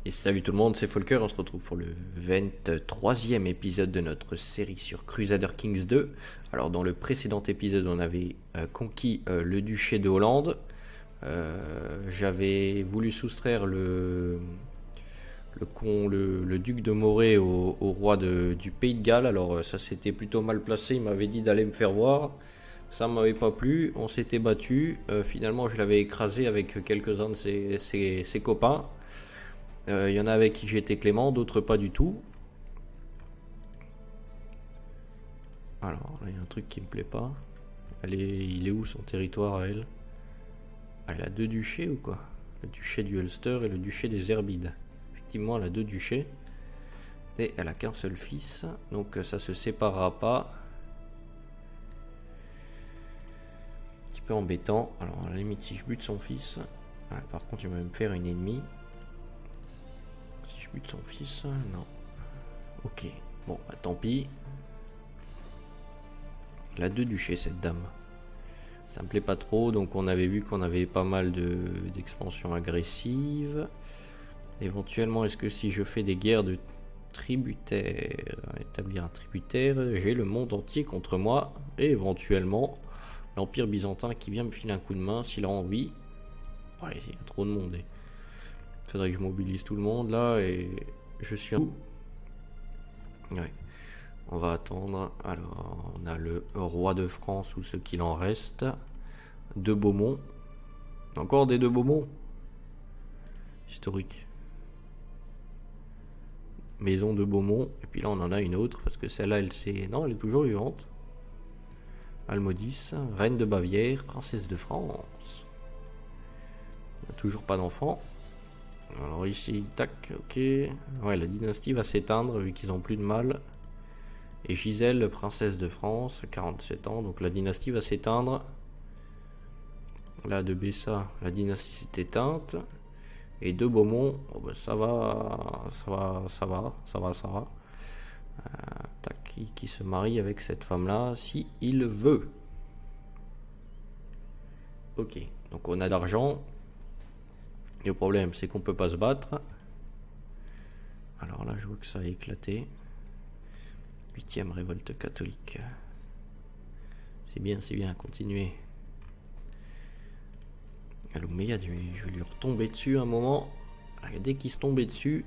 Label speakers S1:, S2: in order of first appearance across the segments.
S1: Et salut tout le monde, c'est Folker, on se retrouve pour le 23e épisode de notre série sur Crusader Kings 2. Alors dans le précédent épisode on avait conquis le duché de Hollande. J'avais voulu soustraire le duc de Moray au roi du pays de Galles. Alors ça s'était plutôt mal placé, il m'avait dit d'aller me faire voir. Ça m'avait pas plu, on s'était battu. Finalement je l'avais écrasé avec quelques-uns de ses copains. Il y en a avec qui j'étais clément, d'autres pas du tout. Alors là il y a un truc qui me plaît pas. Il est où son territoire à elle? Elle a 2 duchés ou quoi? Le duché du Ulster et le duché des Herbides. Effectivement elle a 2 duchés. Et elle a qu'un seul fils, donc ça se séparera pas. Un petit peu embêtant. Alors à la limite si je bute son fils, par contre il va me faire une ennemie. Si je bute son fils, non. Ok, bon bah tant pis. Elle a 2 duchés cette dame. Ça me plaît pas trop, donc on avait vu qu'on avait pas mal d'expansions agressives. Éventuellement, est-ce que si je fais des guerres de tributaires, établir un tributaire, j'ai le monde entier contre moi, et éventuellement l'Empire byzantin qui vient me filer un coup de main s'il a envie. Ouais, il y a trop de monde. Faudrait que je mobilise tout le monde là, et je suis un... Ouais. On va attendre. Alors, on a le roi de France ou ce qu'il en reste. De Beaumont. Encore des de Beaumont. Historique. Maison de Beaumont. Et puis là, on en a une autre. Parce que celle-là, elle s'est... Non, elle est toujours vivante. Almodis. Reine de Bavière. Princesse de France. On n'a toujours pas d'enfant. Alors ici, tac, ok. Ouais, la dynastie va s'éteindre vu qu'ils n'ont plus de mâles. Et Gisèle, princesse de France, 47 ans, donc la dynastie va s'éteindre. Là, de Bessa, la dynastie s'est éteinte. Et de Beaumont, oh ben ça va. Tac, qui se marie avec cette femme-là, si il veut. Ok, donc on a d'argent. Le problème, c'est qu'on peut pas se battre. Alors là, je vois que ça a éclaté. 8e révolte catholique. C'est bien, continuez. Alouméa, je vais lui retomber dessus un moment. Dès qu'il se tombait dessus,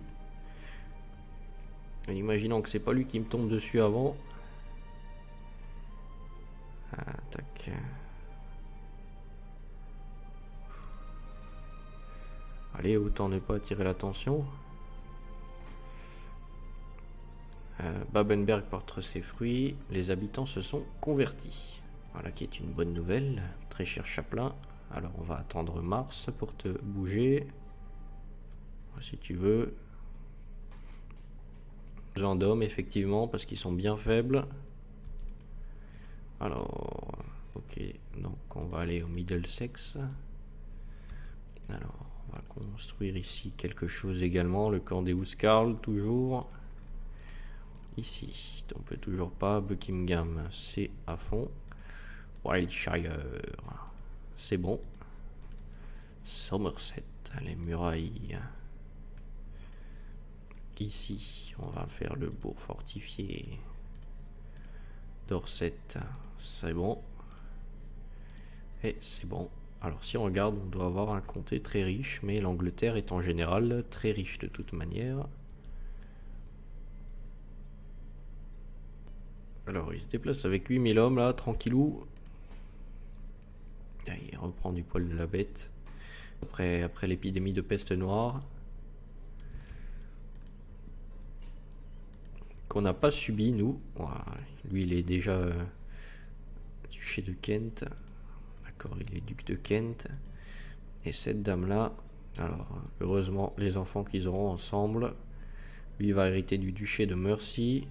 S1: en imaginant que c'est pas lui qui me tombe dessus avant. Tac. Allez, autant ne pas attirer l'attention. Babenberg porte ses fruits, les habitants se sont convertis. Voilà qui est une bonne nouvelle, très cher Chaplin. Alors on va attendre Mars pour te bouger. Si tu veux. Besoin d'hommes effectivement parce qu'ils sont bien faibles. Alors, ok, donc on va aller au Middlesex. Alors, on va construire ici quelque chose également, le camp des Huscarls toujours. Ici, on peut toujours pas. Buckingham, c'est à fond. Wiltshire, c'est bon. Somerset, les murailles. Ici, on va faire le bourg fortifié. Dorset, c'est bon. Et c'est bon. Alors si on regarde, on doit avoir un comté très riche, mais l'Angleterre est en général très riche de toute manière. Alors il se déplace avec 8000 hommes là, tranquillou. Il reprend du poil de la bête. Après l'épidémie de peste noire. Qu'on n'a pas subi nous. Voilà. Lui il est déjà duché de Kent. D'accord, il est duc de Kent. Et cette dame là, alors heureusement les enfants qu'ils auront ensemble. Lui va hériter du duché de Mercie.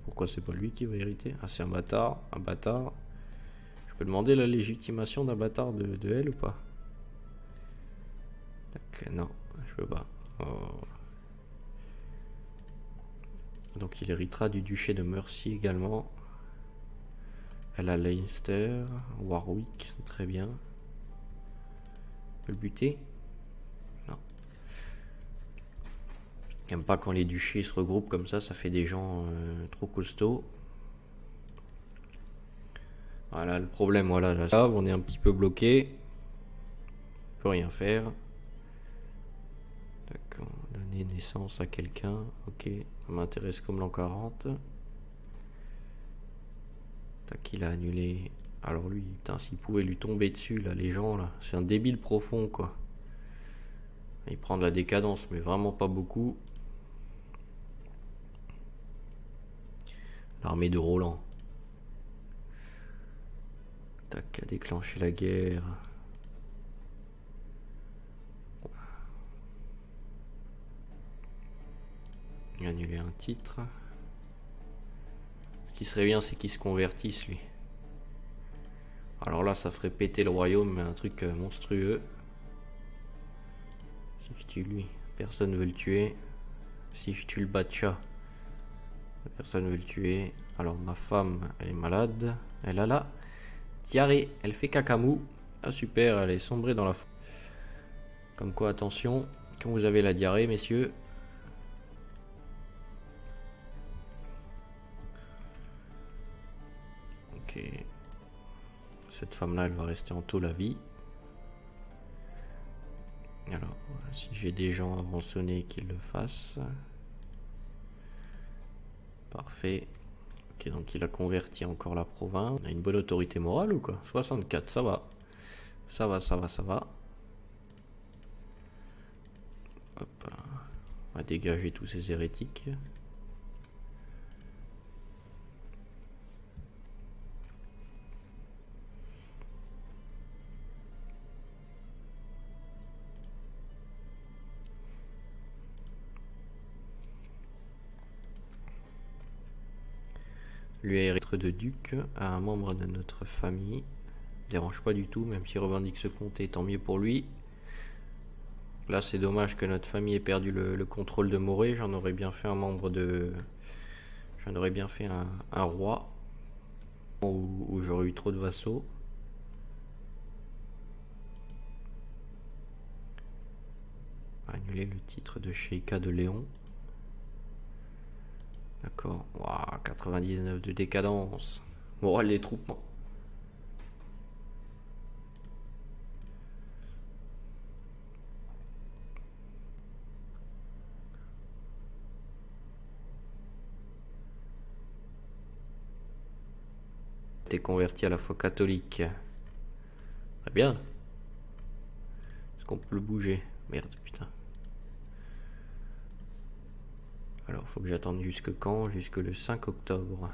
S1: Pourquoi c'est pas lui qui va hériter? Ah, c'est un bâtard, Je peux demander la légitimation d'un bâtard de elle ou pas? Tac, non, je peux pas. Oh. Donc il héritera du duché de Mercie également. Elle a Leinster, Warwick, très bien. peut le buter? Non. J'aime pas quand les duchés se regroupent comme ça fait des gens trop costauds. Voilà le problème, voilà, là, on est un petit peu bloqué. On peut rien faire. D'accord, donner naissance à quelqu'un. Ok, ça m'intéresse comme l'an 40. Tac, il a annulé. Alors lui, putain, s'il pouvait lui tomber dessus, là, les gens, là, c'est un débile profond, quoi. Il prend de la décadence, mais vraiment pas beaucoup. L'armée de Roland. Tac, a déclenché la guerre. Il a annulé un titre. Ce qui serait bien, c'est qu'il se convertisse, lui. Alors là, ça ferait péter le royaume, mais un truc monstrueux. Si je tue lui, personne ne veut le tuer. Si je tue le Batcha, personne ne veut le tuer. Alors ma femme, elle est malade. Elle a la diarrhée. Elle fait cacamou. Ah super, elle est sombrée dans la... Comme quoi, attention, quand vous avez la diarrhée, messieurs... Ok. Cette femme-là, elle va rester en taux la vie. Alors, si j'ai des gens à rançonner, qu'ils le fassent. Parfait. Ok, donc il a converti encore la province. On a une bonne autorité morale ou quoi? 64, ça va. Ça va, ça va, ça va. Hop. On va dégager tous ces hérétiques. Lui être de duc à un membre de notre famille. Dérange pas du tout, même s'il revendique ce comté, tant mieux pour lui. Là, c'est dommage que notre famille ait perdu le contrôle de Morée. J'en aurais bien fait un membre de... J'en aurais bien fait un roi. Où j'aurais eu trop de vassaux. Annuler le titre de Sheikha de Léon. D'accord. Waouh, 99 de décadence. Bon, les troupes. T'es converti à la foi catholique. Très bien. Est-ce qu'on peut le bouger? Merde, putain. Alors, faut que j'attende jusque quand? Jusque le 5 octobre.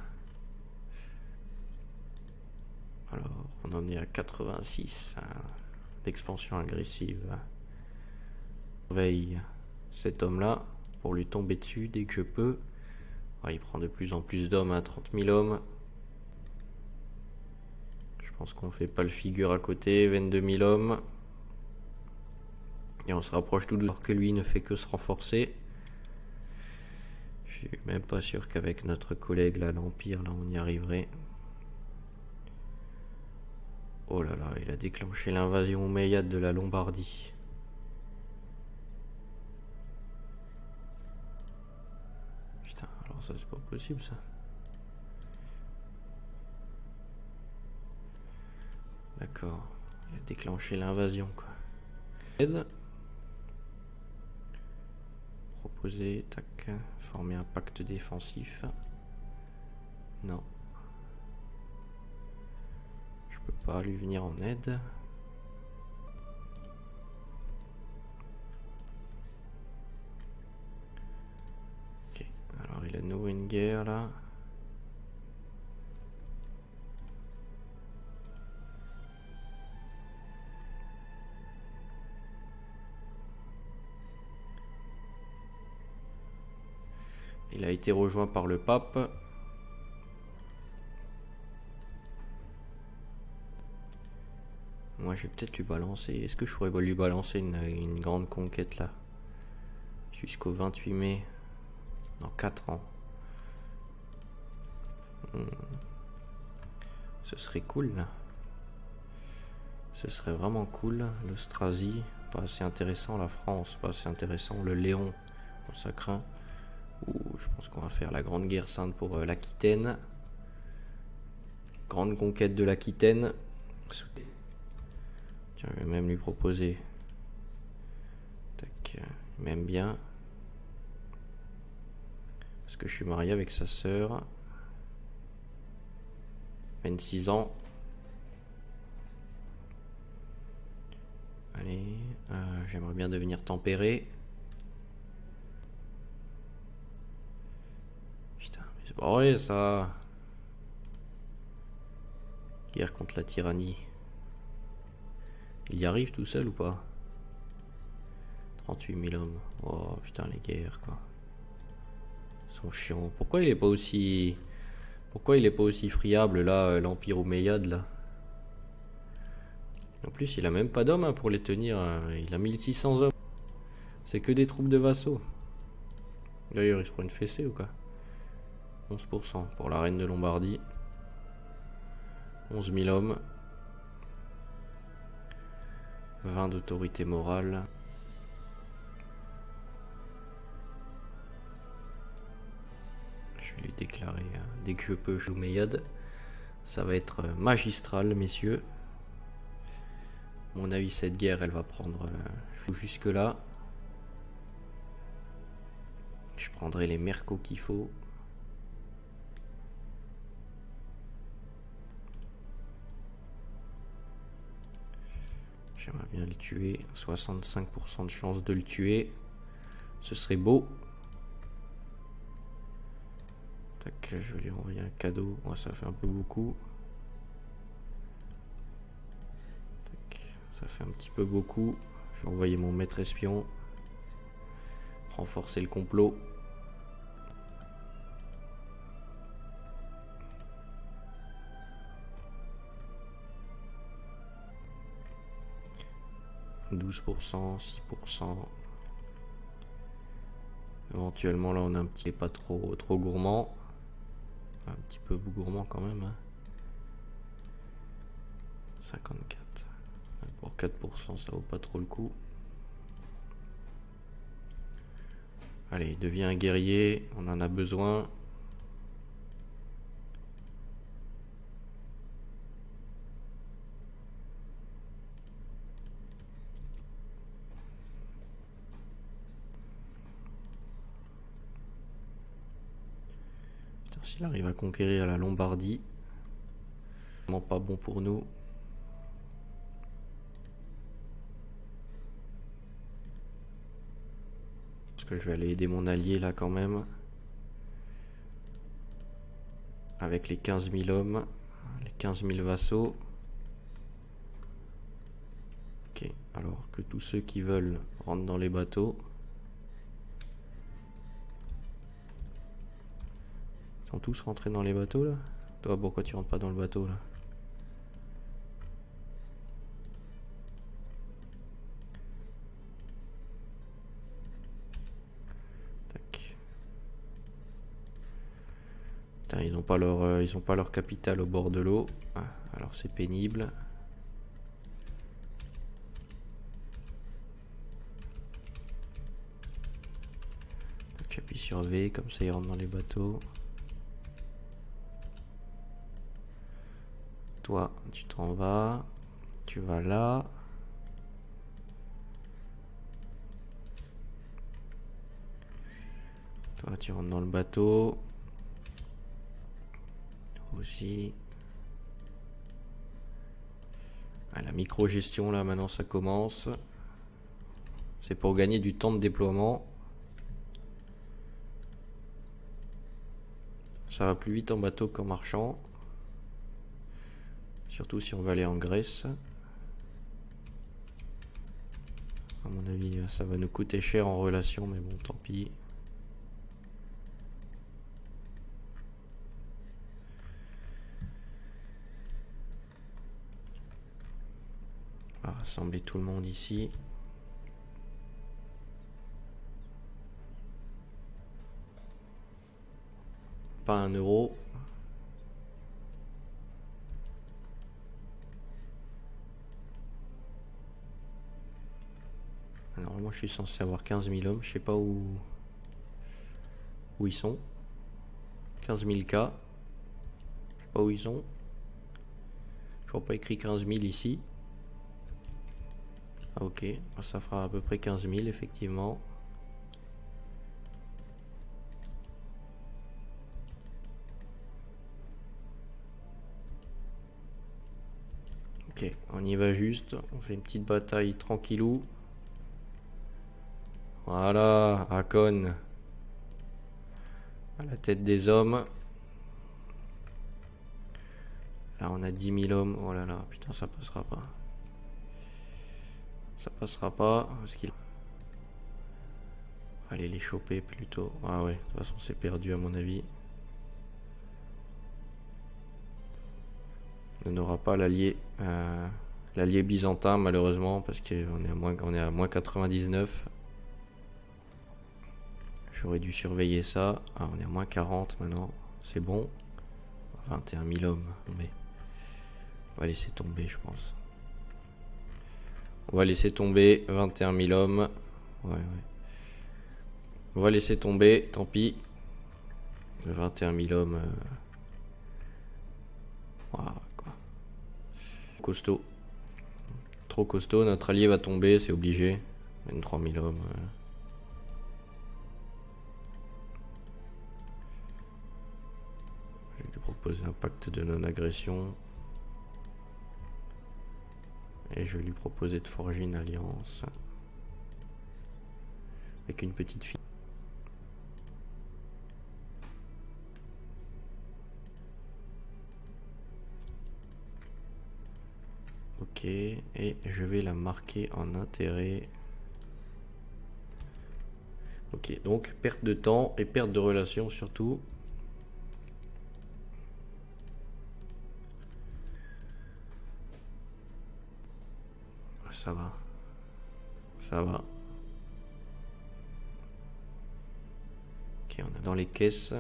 S1: Alors, on en est à 86 d'expansion agressive. Surveille cet homme-là pour lui tomber dessus dès que je peux. Il prend de plus en plus d'hommes, à 30 000 hommes. Je pense qu'on fait pas le figure à côté, 22 000 hommes. Et on se rapproche tout doucement, alors que lui ne fait que se renforcer. Je suis même pas sûr qu'avec notre collègue là, l'Empire, là, on y arriverait. Oh là là, il a déclenché l'invasion omeyyade de la Lombardie. Putain, alors ça c'est pas possible ça. D'accord, il a déclenché l'invasion quoi. Aide. Proposer, tac, former un pacte défensif. Non. Je peux pas lui venir en aide. Ok, alors il a noué une guerre là. Il a été rejoint par le pape. Moi je vais peut-être lui balancer. Est-ce que je pourrais lui balancer une grande conquête là? Jusqu'au 28 mai. Dans 4 ans. Ce serait cool là. Ce serait vraiment cool. L'Austrasie, pas assez intéressant. La France, pas assez intéressant. Le Léon, on ça craint. Ouh, je pense qu'on va faire la grande guerre sainte pour l'Aquitaine. Grande conquête de l'Aquitaine. Tiens, je vais même lui proposer. Tac, il m'aime bien. Parce que je suis marié avec sa sœur. 26 ans. Allez, j'aimerais bien devenir tempéré. Putain, mais c'est pas vrai ça. Guerre contre la tyrannie. Il y arrive tout seul ou pas? 38 000 hommes. Oh putain, les guerres quoi. Ils sont chiants. Pourquoi il est pas aussi friable là, l'Empire Omeyyade là? En plus, il a même pas d'hommes pour les tenir. Il a 1600 hommes. C'est que des troupes de vassaux. D'ailleurs, il se prend une fessée ou quoi? 11% pour la reine de Lombardie. 11 000 hommes. 20 d'autorité morale. Je vais lui déclarer dès que je peux Omeyyade. Ça va être magistral, messieurs. À mon avis, cette guerre, elle va prendre jusque là. Je prendrai les mercos qu'il faut. J'aimerais bien le tuer. 65% de chance de le tuer. Ce serait beau. Tac, je vais lui envoyer un cadeau. Oh, ça fait un peu beaucoup. Tac, ça fait un petit peu beaucoup. Je vais envoyer mon maître espion. Renforcer le complot. « 12%, 6%. Éventuellement, là, on a un petit pas trop gourmand. Un petit peu gourmand quand même. Hein. 54. Pour 4%, ça vaut pas trop le coup. Allez, deviens un guerrier. On en a besoin. S'il arrive à conquérir la Lombardie, vraiment pas bon pour nous. Parce que je vais aller aider mon allié là quand même. Avec les 15 000 hommes, les 15 000 vassaux. Ok, alors que tous ceux qui veulent rentrent dans les bateaux. Ils sont tous rentrés dans les bateaux là? Toi, pourquoi tu rentres pas dans le bateau là? Tac. Putain, ils ont pas leur capitale au bord de l'eau. Ah, alors c'est pénible. Tac, j'appuie sur V, comme ça ils rentrent dans les bateaux. Toi, tu t'en vas. Tu vas là. Toi, tu rentres dans le bateau. Toi aussi. Ah, la micro-gestion, là, maintenant, ça commence. C'est pour gagner du temps de déploiement. Ça va plus vite en bateau qu'en marchand. Surtout si on va aller en Grèce. À mon avis, ça va nous coûter cher en relation, mais bon, tant pis. On va rassembler tout le monde ici. Pas un euro. Normalement je suis censé avoir 15 000 hommes, je sais pas où ils sont. 15 000 K. Je sais pas où ils sont. Je vois pas écrit 15 000 ici. Ah, ok, ça fera à peu près 15 000 effectivement. Ok, on y va juste, on fait une petite bataille tranquillou. Voilà, Hakon à la tête des hommes. Là on a 10 000 hommes, oh là là, putain ça passera pas. Ça passera pas, parce qu'il... Allez les choper plutôt. Ah ouais, de toute façon c'est perdu à mon avis. On n'aura pas l'allié byzantin malheureusement parce qu'on est à moins 99. J'aurais dû surveiller ça. Ah, on est à moins 40 maintenant, c'est bon. 21 000 hommes, mais on va laisser tomber je pense. On va laisser tomber 21 000 hommes. Ouais. On va laisser tomber, tant pis. 21 000 hommes. Voilà, quoi. Costaud. Trop costaud, notre allié va tomber, c'est obligé. 23 000 hommes. Je vais lui proposer un pacte de non-agression. Et je vais lui proposer de forger une alliance. Avec une petite fille. Ok, et je vais la marquer en intérêt. Ok, donc perte de temps et perte de relation surtout. Ça va. Ça va. Ok, on a dans les caisses.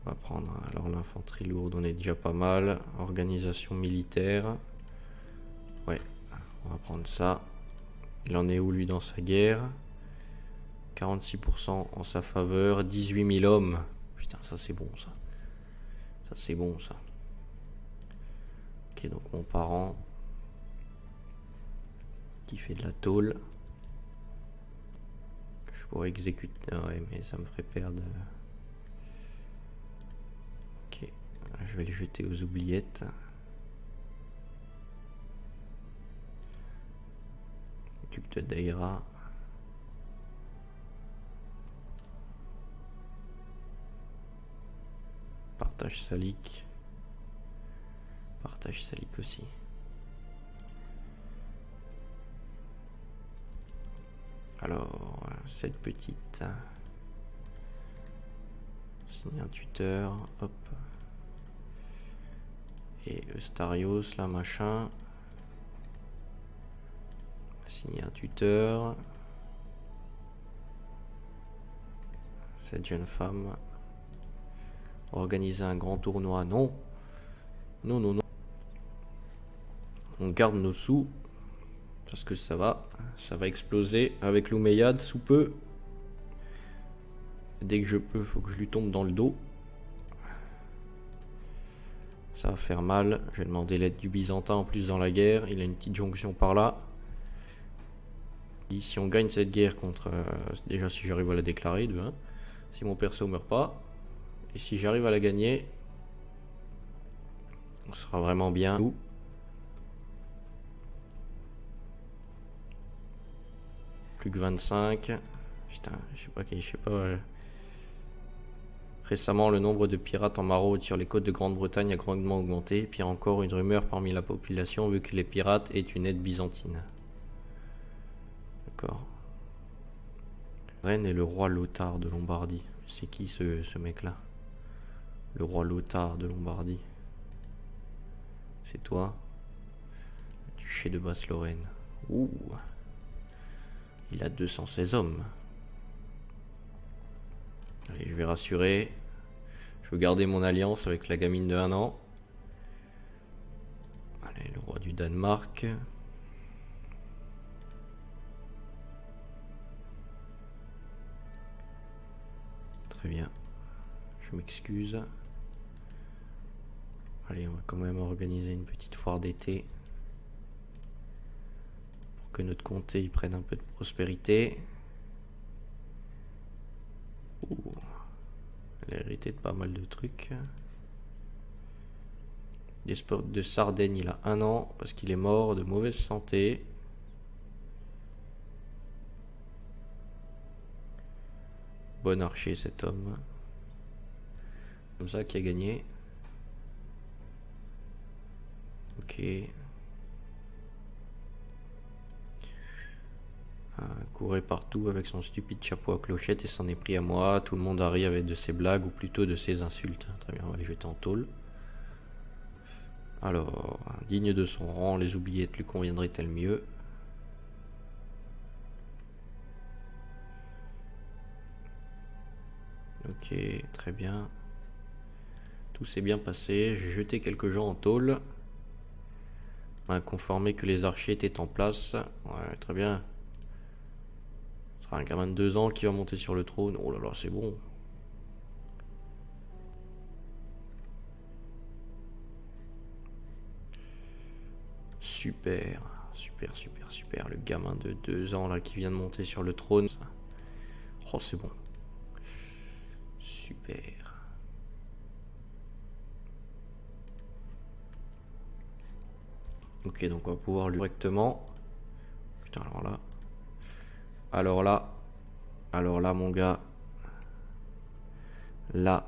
S1: On va prendre alors l'infanterie lourde, on est déjà pas mal. Organisation militaire. Ouais, on va prendre ça. Il en est où lui dans sa guerre? 46% en sa faveur, 18 000 hommes. Putain, ça c'est bon ça. Ça c'est bon ça. Ok, donc mon parent qui fait de la tôle. Je pourrais exécuter. Ah ouais, mais ça me ferait perdre. Ok, je vais les jeter aux oubliettes. Duc de Daïra. Partage Salik. Partage Salik aussi. Alors, cette petite. Signer un tuteur. Hop. Et Eustarios, là, machin. Signer un tuteur. Cette jeune femme. Organiser un grand tournoi. Non. Non, non, non. On garde nos sous. Parce que ça va exploser avec l'Omeyyade sous peu. Dès que je peux, faut que je lui tombe dans le dos. Ça va faire mal. Je vais demander l'aide du Byzantin en plus dans la guerre. Il a une petite jonction par là. Et si on gagne cette guerre contre... déjà si j'arrive à la déclarer, de 1. Si mon perso meurt pas. Et si j'arrive à la gagner, on sera vraiment bien. Plus que 25. Putain, je sais pas. Récemment, le nombre de pirates en maraude sur les côtes de Grande-Bretagne a grandement augmenté. Pire encore, une rumeur parmi la population veut que les pirates aient une aide byzantine. D'accord. Rennes est le roi Lothar de Lombardie. C'est qui ce mec-là? Le roi Lothar de Lombardie. C'est toi? Le duché de Basse-Lorraine. Ouh. Il a 216 hommes. Allez, je vais rassurer. Je veux garder mon alliance avec la gamine de 1 an. Allez, le roi du Danemark. très bien. Je m'excuse. Allez, on va quand même organiser une petite foire d'été. Pour que notre comté y prenne un peu de prospérité. Ouh. Elle a hérité de pas mal de trucs. Des sports de Sardaigne, il a 1 an parce qu'il est mort de mauvaise santé. Bon archer cet homme. Comme ça qui a gagné. Ok. Courait partout avec son stupide chapeau à clochette et s'en est pris à moi. Tout le monde a ri avec de ses blagues ou plutôt de ses insultes. Très bien, on va les jeter en tôle. Alors, digne de son rang, les oubliettes lui conviendraient-elles mieux? Ok, très bien. Tout s'est bien passé. J'ai jeté quelques gens en tôle. On a conformé que les archers étaient en place. Ouais, très bien. Ce sera un gamin de 2 ans qui va monter sur le trône. Oh là là, c'est bon. Super, super, super, super. Le gamin de 2 ans là qui vient de monter sur le trône. Oh, c'est bon. Super. Ok, donc on va pouvoir lui correctement. Putain, alors là. Alors là, mon gars. Là.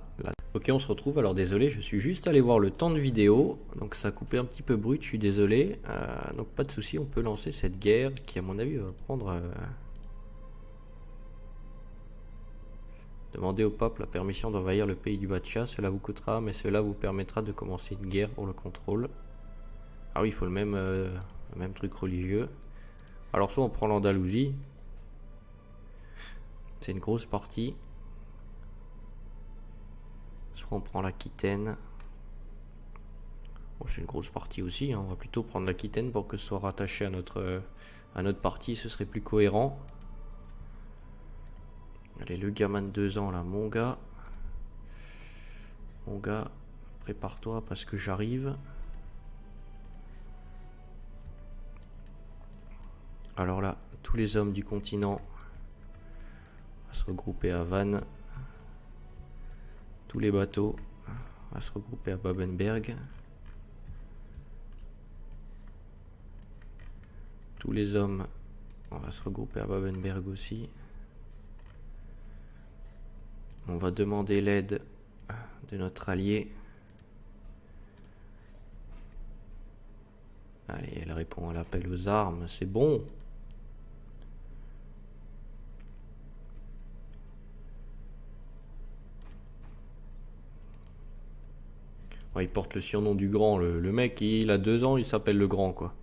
S1: Ok, on se retrouve. Alors désolé, je suis juste allé voir le temps de vidéo. Donc ça a coupé un petit peu brut, je suis désolé. Donc pas de souci, on peut lancer cette guerre qui, à mon avis, va prendre... Demandez au peuple la permission d'envahir le pays du Batcha. Cela vous coûtera, mais cela vous permettra de commencer une guerre pour le contrôle. Ah oui, il faut le même truc religieux. Alors soit on prend l'Andalousie. C'est une grosse partie. Soit on prend l'Aquitaine. Bon, c'est une grosse partie aussi. Hein. On va plutôt prendre l'Aquitaine pour que ce soit rattaché à notre partie. Ce serait plus cohérent. Allez, le gamin de 2 ans là, mon gars. Mon gars, prépare-toi parce que j'arrive. Alors là, tous les hommes du continent vont se regrouper à Vannes. Tous les bateaux vont se regrouper à Babenberg. Tous les hommes, on va se regrouper à Babenberg aussi. On va demander l'aide de notre allié. Allez, elle répond à l'appel aux armes, c'est bon. Ouais, il porte le surnom du grand. Le mec, il a 2 ans, il s'appelle le grand, quoi.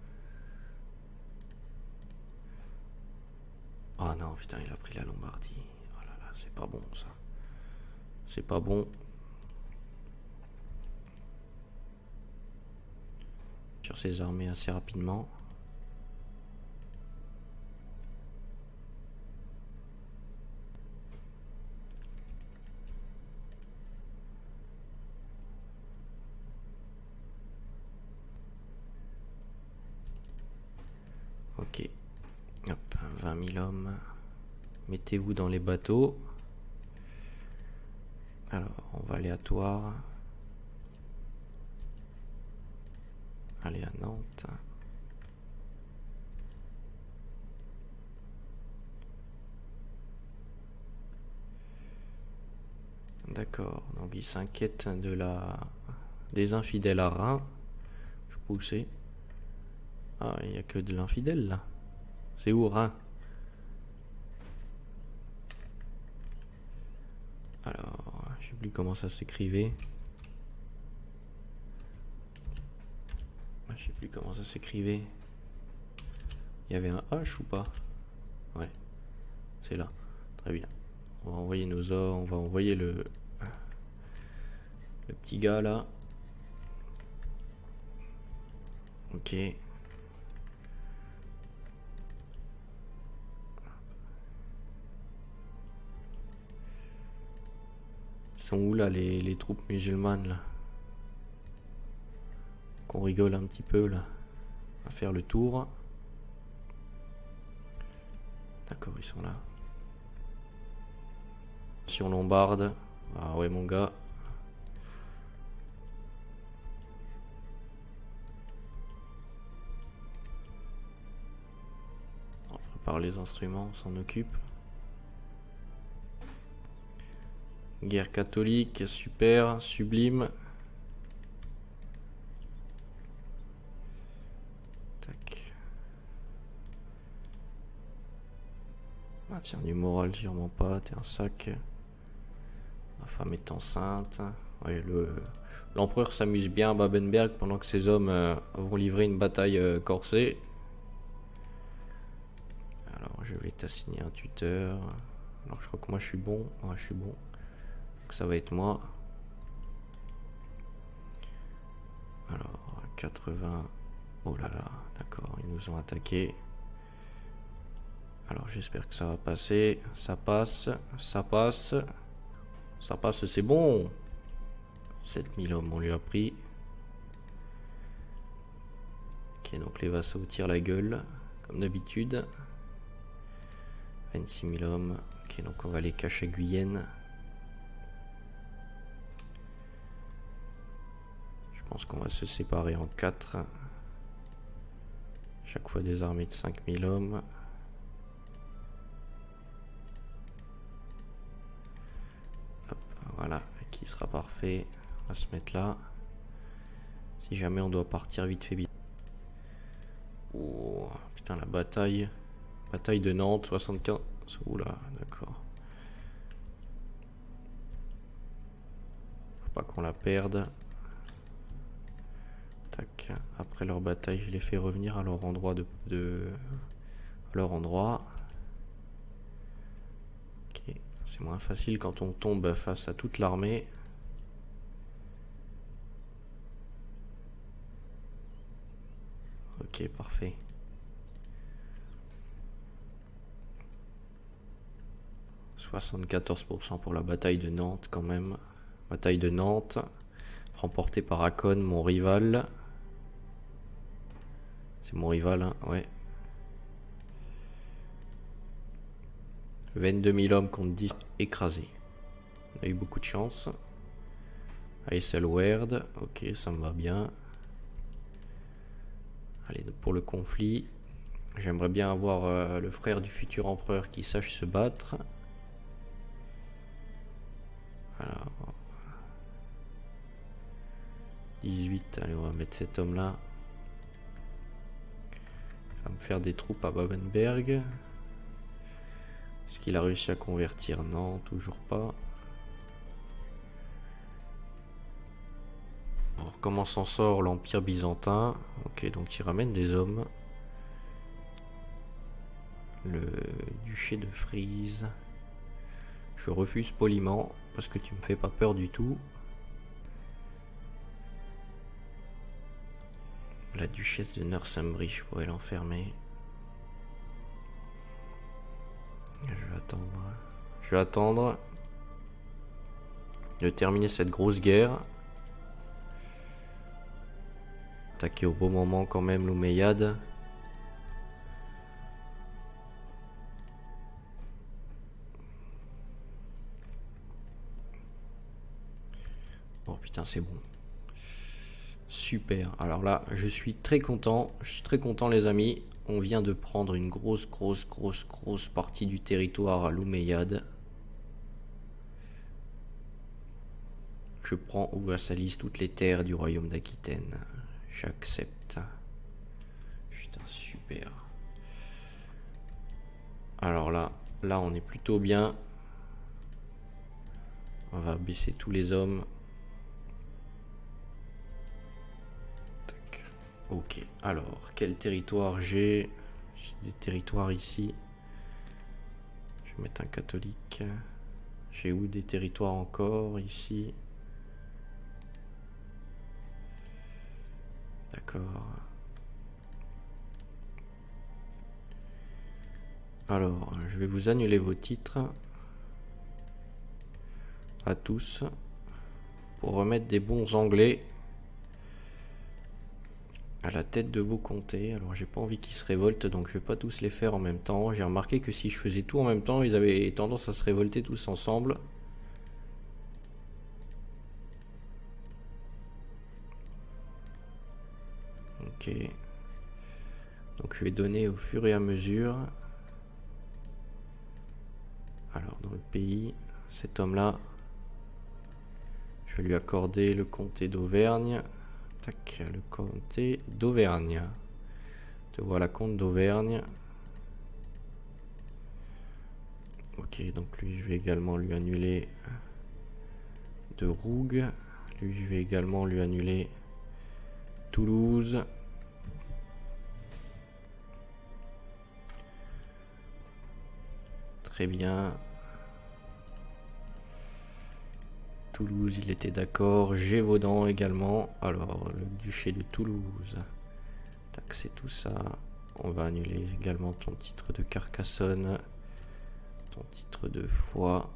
S1: Ah non, putain, il a pris la Lombardie. Oh là là, c'est pas bon, ça. C'est pas bon. Sur ses armées assez rapidement. Ok. Hop, 20 000 hommes. Mettez-vous dans les bateaux. Alors, on va aléatoire. Aller à Nantes. D'accord, donc il s'inquiète des infidèles à Reims. Je sais pas où c'est. Ah, il n'y a que de l'infidèle là. C'est où Reims? Alors, je sais plus comment ça s'écrivait. Je sais plus comment ça s'écrivait. Il y avait un H ou pas? Ouais, c'est là. Très bien. On va envoyer nos ors, on va envoyer le petit gars là. Ok. sont où là les troupes musulmanes là? Qu'on rigole un petit peu là. On va faire le tour. D'accord, ils sont là. Si on lombarde. Ah ouais mon gars. On prépare les instruments, on s'en occupe. Guerre catholique, super, sublime. Tac. Maintien du moral, sûrement pas, t'es un sac. Ma femme est enceinte. Ouais, l'empereur s'amuse bien à Babenberg pendant que ses hommes vont livrer une bataille corsée. Alors je vais t'assigner un tuteur. Alors je crois que moi je suis bon. Ouais, je suis bon. Donc ça va être moi. Alors 80. Oh là là, d'accord, ils nous ont attaqué. Alors j'espère que ça va passer. Ça passe, ça passe. Ça passe, c'est bon. 7000 hommes, on lui a pris. Ok, donc les vassaux tirent la gueule, comme d'habitude. 26 000 hommes. Ok, donc on va les cacher à Guyenne. Je pense qu'on va se séparer en 4. Chaque fois des armées de 5000 hommes. Hop, voilà, qui sera parfait. On va se mettre là. Si jamais on doit partir vite fait. Oh, putain, la bataille. Bataille de Nantes, 75. Oula, d'accord. Faut pas qu'on la perde. Tac. Après leur bataille, je les fais revenir à leur endroit à leur endroit. Ok. C'est moins facile quand on tombe face à toute l'armée. Ok, parfait. « 74% pour la bataille de Nantes quand même. Bataille de Nantes, remportée par Akon, mon rival. C'est mon rival, hein, ouais. 22 000 hommes contre 10 écrasés. On a eu beaucoup de chance. Eiselwerd, ok, ça me va bien. Allez, pour le conflit, j'aimerais bien avoir le frère du futur empereur qui sache se battre. Alors, 18, allez, on va mettre cet homme là. Il va me faire des troupes à Babenberg. Est-ce qu'il a réussi à convertir? Non, toujours pas. Alors, comment s'en sort l'Empire byzantin? Ok, donc il ramène des hommes. Le duché de Frise. Je refuse poliment parce que tu me fais pas peur du tout. La duchesse de Northumbrie, je pourrais l'enfermer. Je vais attendre. Je vais attendre de terminer cette grosse guerre. Attaquer au bon moment quand même l'Omeyyade. Oh putain, c'est bon. Super. Alors là, je suis très content. Je suis très content les amis. On vient de prendre une grosse partie du territoire à l'Omeyyade. Je prends ou vassalise toutes les terres du royaume d'Aquitaine. J'accepte. Putain, super. Alors là on est plutôt bien. On va baisser tous les hommes. Tac. Ok, alors quel territoire j'ai? J'ai des territoires ici. Je vais mettre un catholique. J'ai où des territoires encore? Ici. D'accord. Alors, je vais vous annuler vos titres. à tous pour remettre des bons Anglais à la tête de vos comtés. Alors j'ai pas envie qu'ils se révoltent, donc je vais pas tous les faire en même temps. J'ai remarqué que si je faisais tout en même temps, ils avaient tendance à se révolter tous ensemble. Ok. Donc je vais donner au fur et à mesure. Alors dans le pays, cet homme-là, je vais lui accorder le comté d'Auvergne. Tac, le comté d'Auvergne. Te voilà comte d'Auvergne. Ok, donc lui je vais également lui annuler de Rougue. Lui je vais également lui annuler Toulouse. Très bien. Toulouse, il était d'accord. Gévaudan également. Alors, le duché de Toulouse. Tac, c'est tout ça. On va annuler également ton titre de Carcassonne. Ton titre de Foix.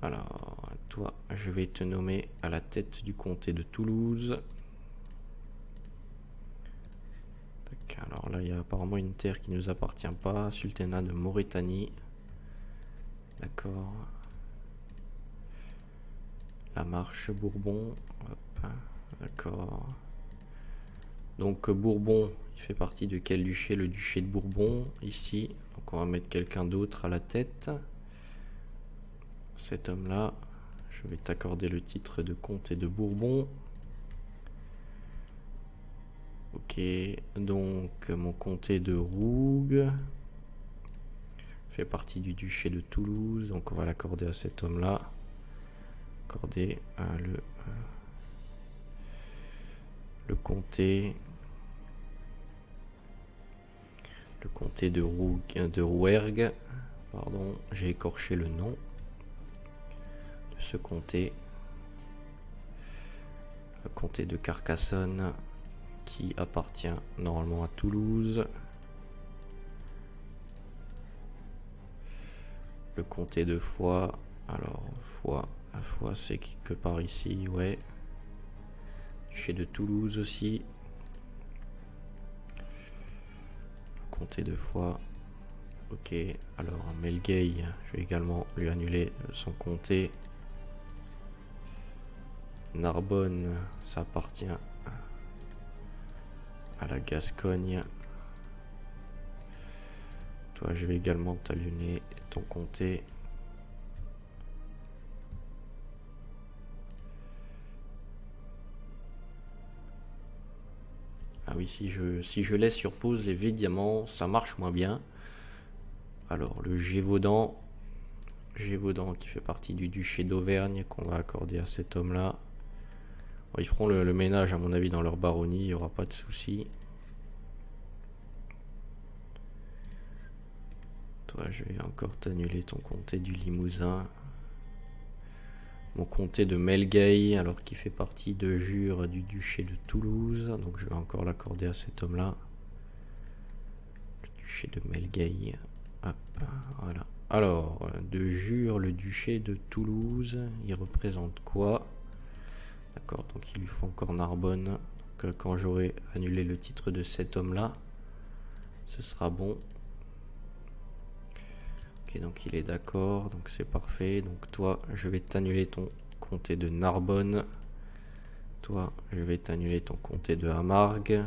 S1: Alors, toi, je vais te nommer à la tête du comté de Toulouse. Tac, alors là, il y a apparemment une terre qui ne nous appartient pas. Sultanat de Mauritanie. D'accord. La Marche Bourbon. D'accord. Donc Bourbon, il fait partie de quel duché? Le duché de Bourbon, ici. Donc on va mettre quelqu'un d'autre à la tête. Cet homme-là, je vais t'accorder le titre de comté de Bourbon. Ok, donc mon comté de Rougue fait partie du duché de Toulouse. Donc on va l'accorder à cet homme-là. Accorder le comté de Rouergue. Pardon, j'ai écorché le nom de ce comté. Le comté de Carcassonne qui appartient normalement à Toulouse. Le comté de Foix. Alors Foix c'est que par ici, ouais. Duché de Toulouse aussi. Comté de Foix. Ok, alors Melgay, je vais également lui annuler son comté. Narbonne, ça appartient à la Gascogne. Toi, je vais également t'allumer ton comté. Ah oui, si je laisse sur pause évidemment, ça marche moins bien. Alors, le Gévaudan qui fait partie du duché d'Auvergne, qu'on va accorder à cet homme-là. Bon, ils feront le ménage, à mon avis, dans leur baronnie, il n'y aura pas de souci. Toi, je vais encore t'annuler ton comté du Limousin. Mon comté de Melgay, alors qu'il fait partie de Jure du duché de Toulouse. Donc je vais encore l'accorder à cet homme-là. Le duché de Melgay. Hop, voilà. Alors, de Jure, le duché de Toulouse, il représente quoi? D'accord, donc il lui faut encore Narbonne. Donc quand j'aurai annulé le titre de cet homme-là, ce sera bon. Ok, donc il est d'accord, donc c'est parfait. Donc toi, je vais t'annuler ton comté de Narbonne. Toi, je vais t'annuler ton comté de Hamargue.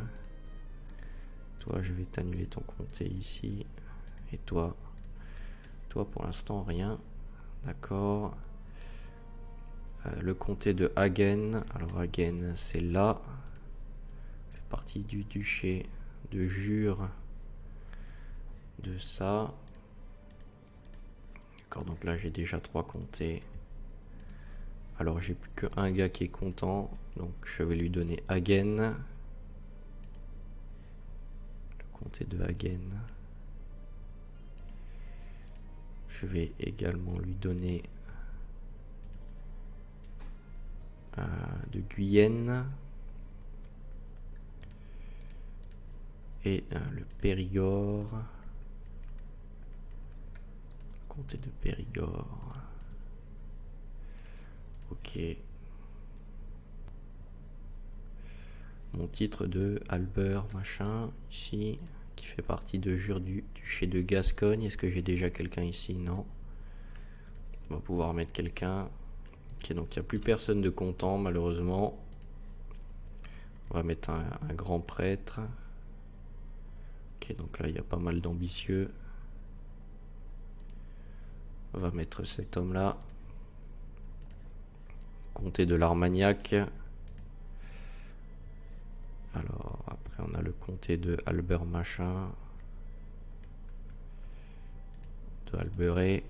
S1: Toi, je vais t'annuler ton comté ici. Et toi pour l'instant rien. D'accord. Le comté de Hagen. Alors Hagen, c'est là. Fait partie du duché de Jure. De ça. D'accord, donc là j'ai déjà 3 comtés. Alors j'ai plus qu'un gars qui est content. Donc je vais lui donner Hagen. Le comté de Hagen. Je vais également lui donner de Guyenne. Et le Périgord. Comté de Périgord. Ok. Mon titre de Albert machin ici, qui fait partie de jure du duché de Gascogne. Est-ce que j'ai déjà quelqu'un ici? Non. On va pouvoir mettre quelqu'un. Ok, donc il n'y a plus personne de content malheureusement. On va mettre un grand prêtre. Ok, donc là il y a pas mal d'ambitieux. On va mettre cet homme là. Comté de l'Armagnac. Alors après on a le comté de Albert machin. De Alberet.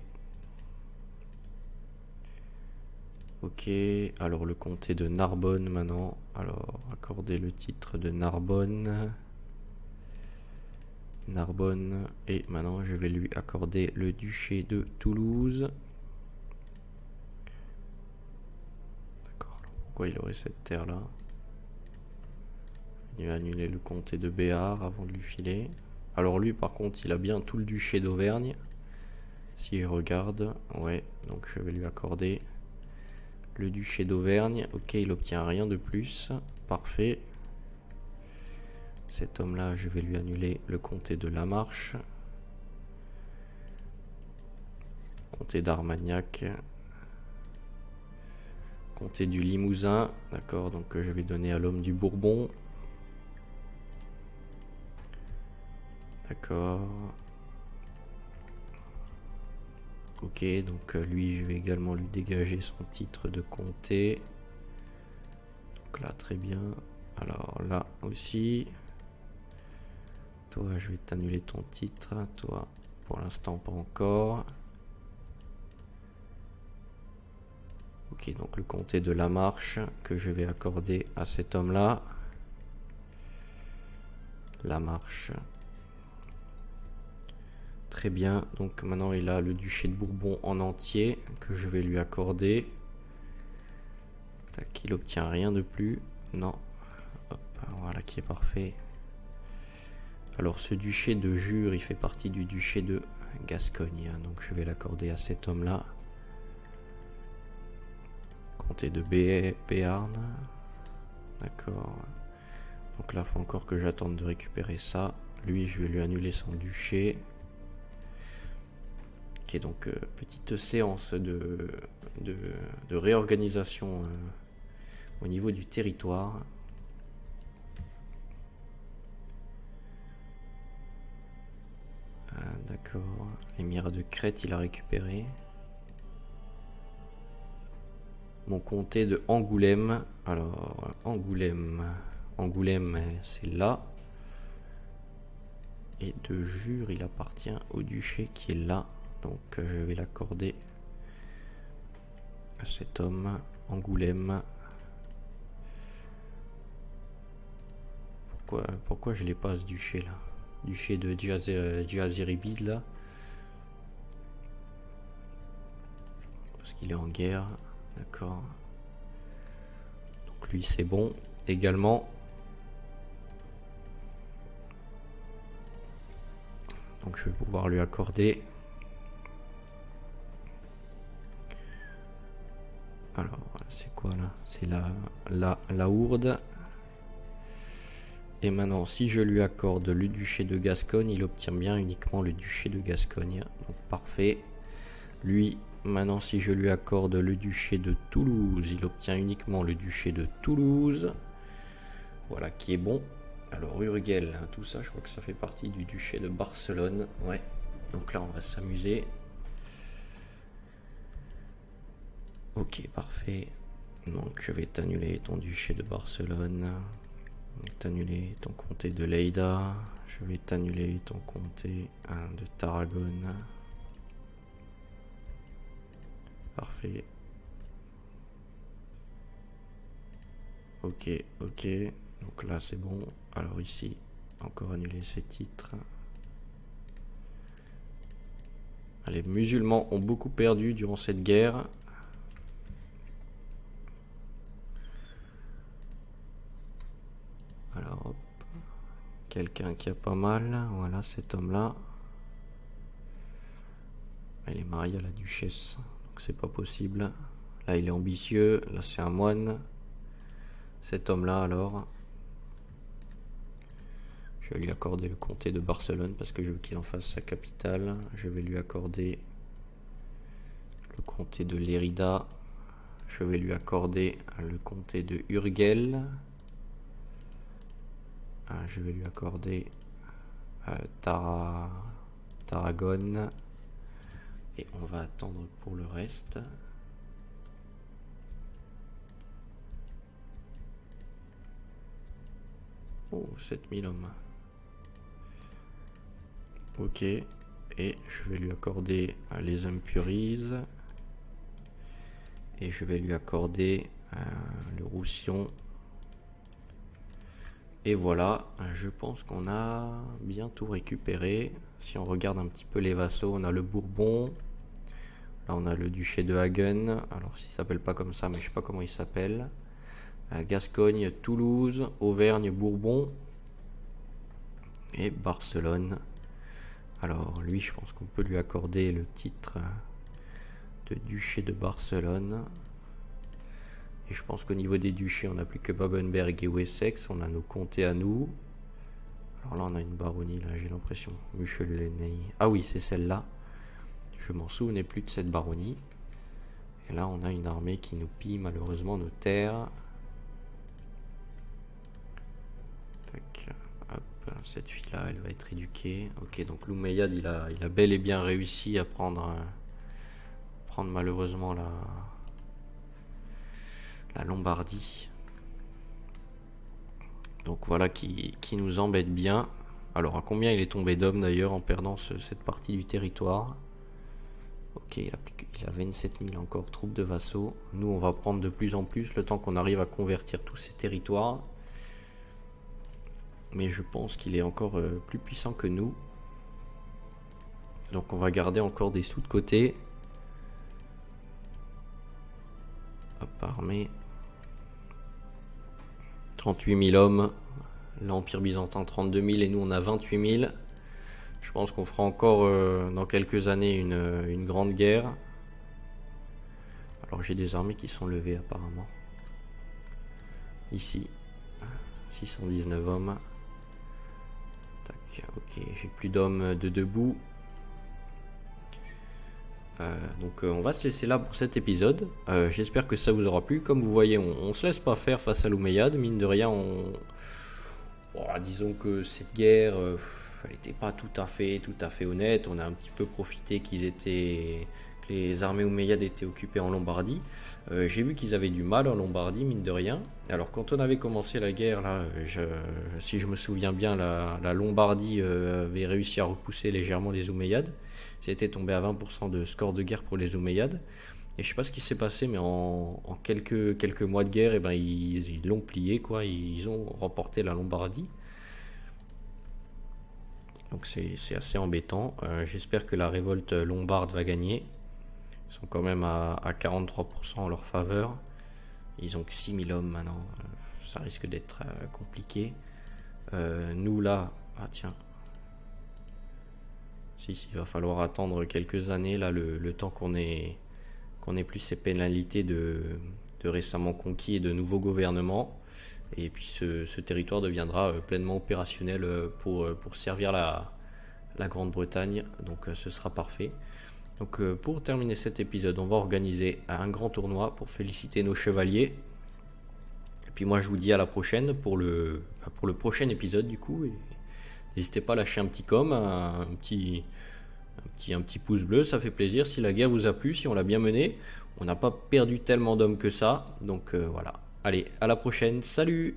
S1: Ok, alors le comté de Narbonne maintenant. Alors accorder le titre de Narbonne. Narbonne. Et maintenant je vais lui accorder le duché de Toulouse. D'accord, pourquoi il aurait cette terre là? Il va annuler le comté de Béarn avant de lui filer. Alors lui par contre il a bien tout le duché d'Auvergne. Si je regarde, ouais, donc je vais lui accorder le duché d'Auvergne. Ok, il obtient rien de plus. Parfait. Cet homme là je vais lui annuler le comté de La Marche. Comté d'Armagnac. Comté du Limousin. D'accord, donc je vais donner à l'homme du Bourbon. D'accord. Ok, donc lui je vais également lui dégager son titre de comté. Donc là très bien. Alors là aussi. Toi je vais t'annuler ton titre. Toi pour l'instant pas encore. Ok, donc le comté de La Marche que je vais accorder à cet homme là. La Marche. Très bien, donc maintenant il a le duché de Bourbon en entier que je vais lui accorder. Tac, il obtient rien de plus. Non. Hop, voilà qui est parfait. Alors ce duché de Jure, il fait partie du duché de Gascogne. Donc je vais l'accorder à cet homme là. Comté de Béarn. D'accord. Donc là il faut encore que j'attende de récupérer ça. Lui je vais lui annuler son duché. Ok, donc petite séance de réorganisation au niveau du territoire. D'accord, l'émirat de Crète il a récupéré. Mon comté de Angoulême. Alors Angoulême c'est là. Et de Jure il appartient au duché qui est là. Donc je vais l'accorder à cet homme. Angoulême. Pourquoi je l'ai pas ce duché là? Duché de Djaziribid là. Parce qu'il est en guerre. D'accord. Donc lui c'est bon. Également. Donc je vais pouvoir lui accorder. Alors c'est quoi là? C'est la Hourde. Et maintenant si je lui accorde le duché de Gascogne, il obtient bien uniquement le duché de Gascogne. Donc parfait. Lui maintenant si je lui accorde le duché de Toulouse, il obtient uniquement le duché de Toulouse. Voilà qui est bon. Alors Urgel, tout ça je crois que ça fait partie du duché de Barcelone. Ouais. Donc là on va s'amuser. Ok, parfait. Donc je vais t'annuler ton duché de Barcelone. T'annuler ton comté de Lleida. Je vais t'annuler ton comté de Tarragone. Parfait. Ok, ok. Donc là c'est bon. Alors ici, encore annuler ces titres. Les musulmans ont beaucoup perdu durant cette guerre. Alors, hop. Quelqu'un qui a pas mal. Voilà, cet homme-là. Elle est mariée à la duchesse. Donc c'est pas possible. Là il est ambitieux, là c'est un moine. Cet homme-là alors, je vais lui accorder le comté de Barcelone parce que je veux qu'il en fasse sa capitale. Je vais lui accorder le comté de Lérida. Je vais lui accorder le comté de Urgel. Je vais lui accorder Tarragone. Et on va attendre pour le reste. Oh, 7000 hommes. Ok. Et je vais lui accorder les Impuries. Et je vais lui accorder le Roussillon. Et voilà, je pense qu'on a bien tout récupéré. Si on regarde un petit peu les vassaux, on a le Bourbon. Là on a le duché de Hagen. Alors il s'appelle pas comme ça, mais je sais pas comment il s'appelle. Gascogne, Toulouse, Auvergne, Bourbon. Et Barcelone. Alors lui, je pense qu'on peut lui accorder le titre de duché de Barcelone. Et je pense qu'au niveau des duchés, on n'a plus que Babenberg et Wessex. On a nos comtés à nous. Alors là, on a une baronnie, là, j'ai l'impression. Mucheleney. Ah oui, c'est celle-là. Je m'en souvenais plus de cette baronnie. Et là, on a une armée qui nous pille malheureusement nos terres. Tac. Hop, cette fille-là, elle va être éduquée. Ok, donc l'Omeyyade, il a bel et bien réussi à prendre malheureusement la Lombardie. Donc voilà qui nous embête bien. Alors à combien il est tombé d'hommes d'ailleurs en perdant cette partie du territoire? Ok, il a 27 000 encore troupes de vassaux. Nous on va prendre de plus en plus le temps qu'on arrive à convertir tous ces territoires. Mais je pense qu'il est encore plus puissant que nous. Donc on va garder encore des sous de côté. Hop, armée. 38 000 hommes. L'Empire byzantin 32 000 et nous on a 28 000. Je pense qu'on fera encore dans quelques années une grande guerre. Alors j'ai des armées qui sont levées apparemment. Ici. 619 hommes. Tac, ok, j'ai plus d'hommes de debout. Donc on va se laisser là pour cet épisode. J'espère que ça vous aura plu. Comme vous voyez, on se laisse pas faire face à l'Omeyyade. Mine de rien, disons que cette guerre, elle n'était pas tout à fait honnête. On a un petit peu profité que les armées Omeyyades étaient occupées en Lombardie. J'ai vu qu'ils avaient du mal en Lombardie, mine de rien. Alors quand on avait commencé la guerre, là, si je me souviens bien, la Lombardie avait réussi à repousser légèrement les Omeyyades. C'était tombé à 20% de score de guerre pour les Omeyyades. Et je sais pas ce qui s'est passé, mais en quelques mois de guerre, eh ben, ils l'ont plié, quoi. Ils ont remporté la Lombardie. Donc c'est assez embêtant. J'espère que la révolte lombarde va gagner. Ils sont quand même à 43% en leur faveur. Ils ont que 6000 hommes maintenant. Ça risque d'être compliqué. Nous là, ah tiens. Si, il va falloir attendre quelques années là, le temps qu'on ait plus ces pénalités de récemment conquis et de nouveaux gouvernements. Et puis ce territoire deviendra pleinement opérationnel pour servir la Grande-Bretagne. Donc ce sera parfait. Donc pour terminer cet épisode, on va organiser un grand tournoi pour féliciter nos chevaliers. Et puis moi je vous dis à la prochaine pour le prochain épisode du coup. Et n'hésitez pas à lâcher un petit un petit pouce bleu, ça fait plaisir. Si la guerre vous a plu, si on l'a bien menée, on n'a pas perdu tellement d'hommes que ça. Donc voilà. Allez, à la prochaine, salut!